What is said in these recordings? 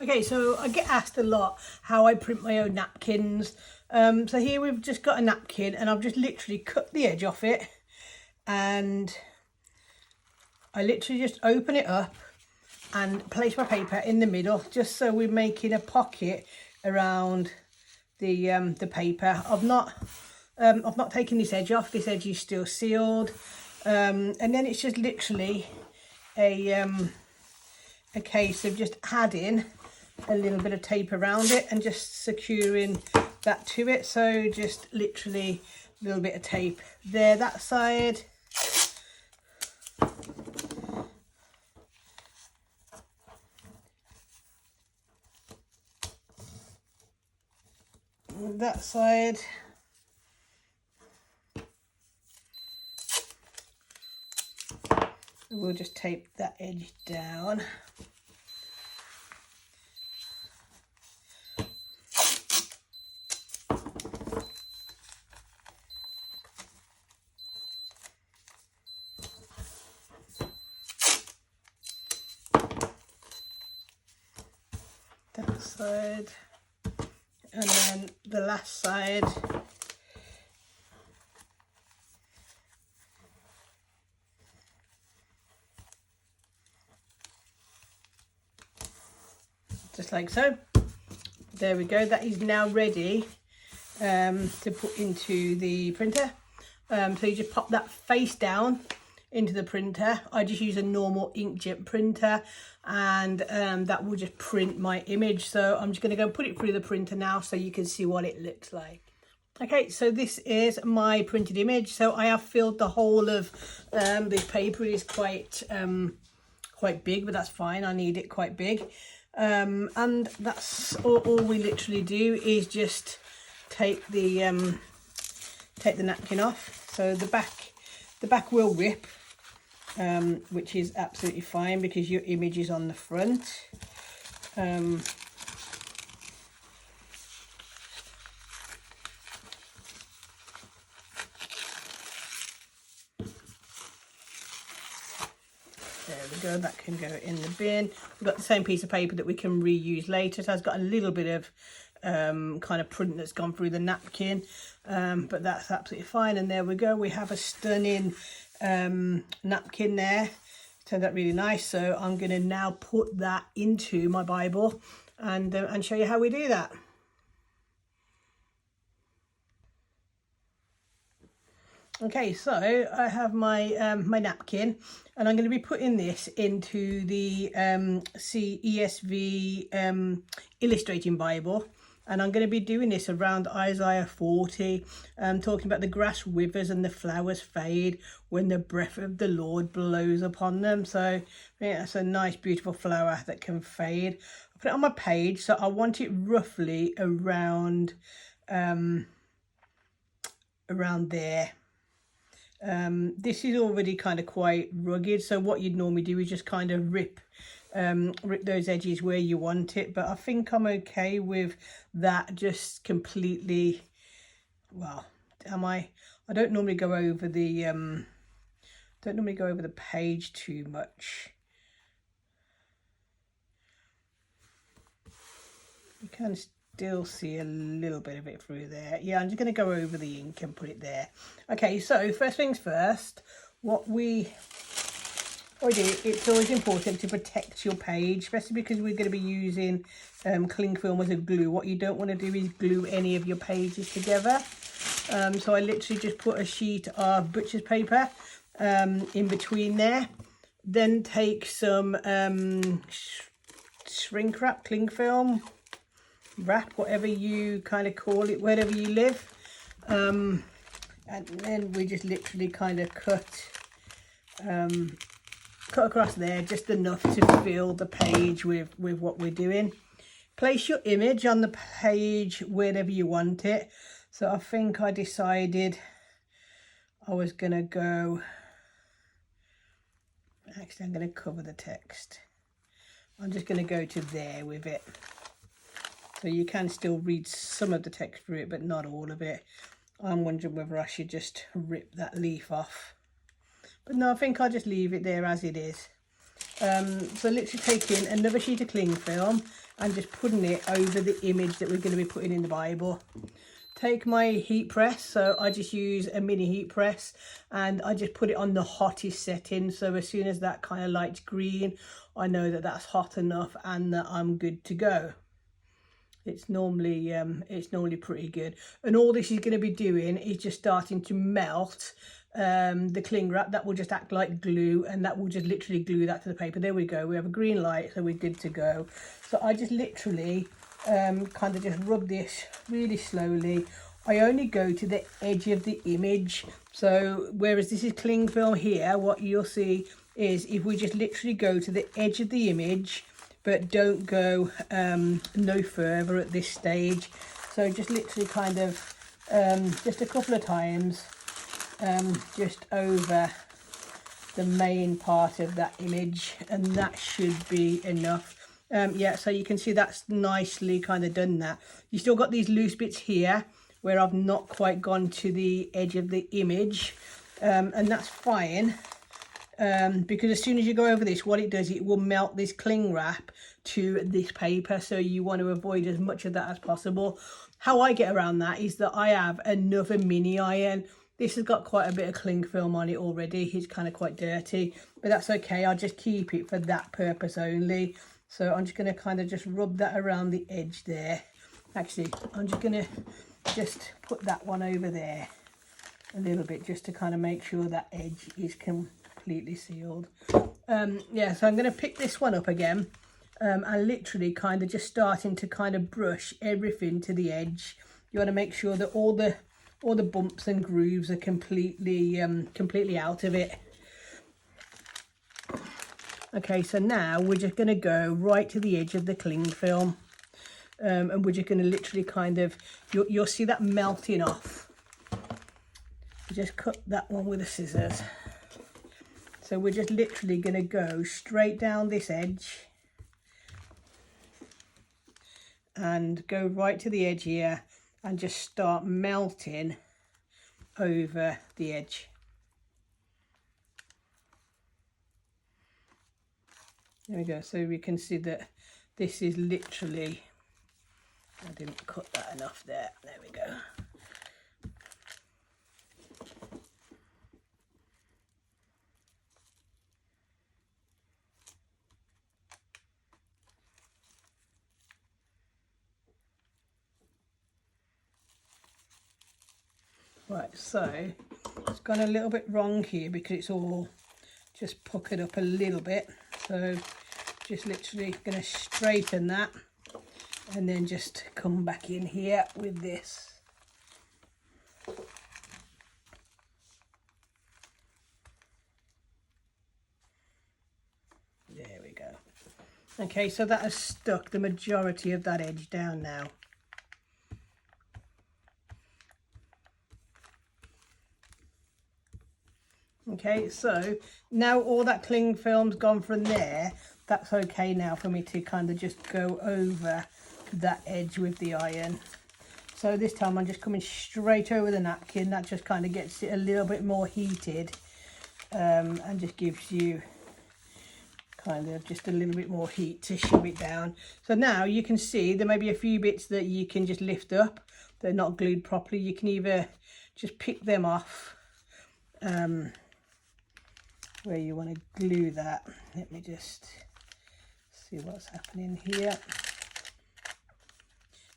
Okay, so I get asked a lot how I print my own napkins. So here we've just got a napkin and I've just literally cut the edge off it, and I literally just open it up and place my paper in the middle, just so we're making a pocket around the paper. I've not taken this edge off. This edge is still sealed, and then it's just literally a case of just adding a little bit of tape around it and just securing that to it. So just literally a little bit of tape there, that side. That side. We'll just tape that edge down. That side, and then the last side. Just like so. There we go. That is now ready to put into the printer. So you just pop that face down into the printer. I just use a normal inkjet printer, and that will just print my image. So I'm just going to go put it through the printer now so you can see what it looks like. Okay, so this is my printed image. So I have filled the whole of this paper. It is quite big, but that's fine. I need it quite big. And that's all we literally do is just take the napkin off. So the back will rip, which is absolutely fine because your image is on the front. There we go, that can go in the bin. We've got the same piece of paper that we can reuse later. So it's got a little bit of kind of print that's gone through the napkin, but that's absolutely fine. And there we go, we have a stunning napkin there. Turned out really nice. So I'm going to now put that into my Bible and show you how we do that. Okay, so I have my my napkin, and I'm going to be putting this into the ESV Illustrating Bible, and I'm going to be doing this around Isaiah 40, talking about the grass withers and the flowers fade when the breath of the Lord blows upon them. So yeah, that's a nice, beautiful flower that can fade. I put it on my page, so I want it roughly around there. This is already kind of quite rugged, so what you'd normally do is just kind of rip those edges where you want it, but I think I'm okay with that. Just completely, well, I don't normally go over the page too much. You can still see a little bit of it through there. Yeah, I'm just going to go over the ink and put it there. Okay, so first things first, what we do, it's always important to protect your page, especially because we're going to be using cling film as a glue. What you don't want to do is glue any of your pages together. So I literally just put a sheet of butcher's paper in between there, then take some shrink wrap, cling film wrap, whatever you kind of call it, wherever you live, and then we just literally kind of cut across there, just enough to fill the page with what we're doing. Place your image on the page wherever you want it. So I think I decided I was gonna go, actually I'm gonna cover the text. I'm just gonna go to there with it. So you can still read some of the text through it, but not all of it. I'm wondering whether I should just rip that leaf off. But no, I think I'll just leave it there as it is. So literally taking another sheet of cling film and just putting it over the image that we're going to be putting in the Bible. Take my heat press, so I just use a mini heat press and I just put it on the hottest setting, so as soon as that kind of lights green, I know that that's hot enough and that I'm good to go. It's normally pretty good, and all this is going to be doing is just starting to melt the cling wrap. That will just act like glue, and that will just literally glue that to the paper. There we go, we have a green light, so we're good to go. So I just literally kind of just rub this really slowly. I only go to the edge of the image, so whereas this is cling film here, what you'll see is if we just literally go to the edge of the image but don't go no further at this stage. So just literally kind of just a couple of times just over the main part of that image, and that should be enough. Yeah, so you can see that's nicely kind of done that. You still got these loose bits here where I've not quite gone to the edge of the image, and that's fine, because as soon as you go over this, what it does, it will melt this cling wrap to this paper, so you want to avoid as much of that as possible. How I get around that is that I have another mini iron. This has got quite a bit of cling film on it already. It's kind of quite dirty, but that's okay. I'll just keep it for that purpose only. So I'm just going to kind of just rub that around the edge there. Actually, I'm just going to just put that one over there a little bit, just to kind of make sure that edge is completely sealed. Yeah, so I'm going to pick this one up again, and literally kind of just starting to kind of brush everything to the edge. You want to make sure that all the bumps and grooves are completely out of it. Okay, so now we're just going to go right to the edge of the cling film, and we're just going to literally kind of, you'll see that melting off. Just cut that one with the scissors. So we're just literally going to go straight down this edge and go right to the edge here and just start melting over the edge. There we go. So we can see that this is literally, I didn't cut that enough there. There we go. Right, so it's gone a little bit wrong here because it's all just puckered up a little bit. So just literally going to straighten that and then just come back in here with this. There we go. Okay, so that has stuck the majority of that edge down now. Okay, so now all that cling film's gone from there, that's okay now for me to kind of just go over that edge with the iron. So this time I'm just coming straight over the napkin. That just kind of gets it a little bit more heated, and just gives you kind of just a little bit more heat to shove it down. So now you can see there may be a few bits that you can just lift up. They're not glued properly. You can either just pick them off where you want to glue that. Let me just see what's happening here.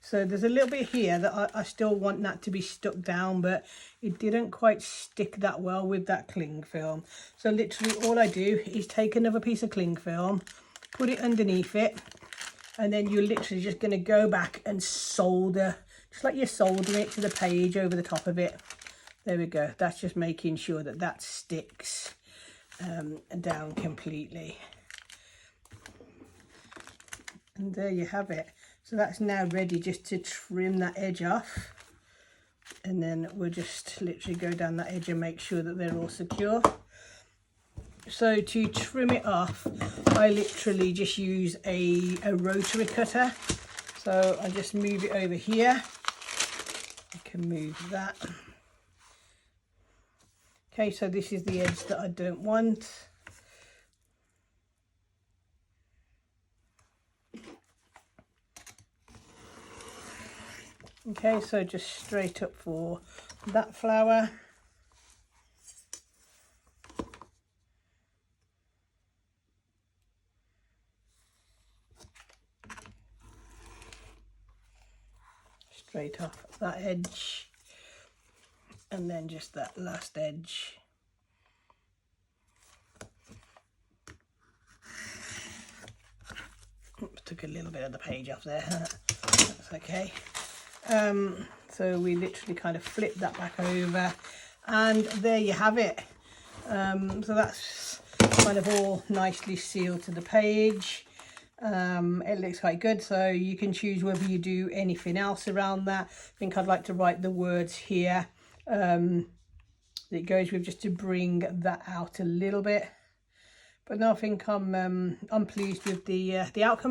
So there's a little bit here that I still want that to be stuck down, but it didn't quite stick that well with that cling film. So literally all I do is take another piece of cling film, put it underneath it, and then you're literally just going to go back and solder, just like you're soldering it to the page over the top of it. There we go. That's just making sure that that sticks down completely. And there you have it. So that's now ready just to trim that edge off, and then we'll just literally go down that edge and make sure that they're all secure. So to trim it off, I literally just use a rotary cutter. So I just move it over here. I can move that. Okay, so this is the edge that I don't want. Okay, so just straight up for that flower. Straight off that edge, and then just that last edge. Oops, took a little bit of the page off there. That's okay. So we literally kind of flip that back over, and there you have it. So that's kind of all nicely sealed to the page. It looks quite good, so you can choose whether you do anything else around that. I think I'd like to write the words here that it goes with, just to bring that out a little bit. But no, I think I'm pleased with the outcome.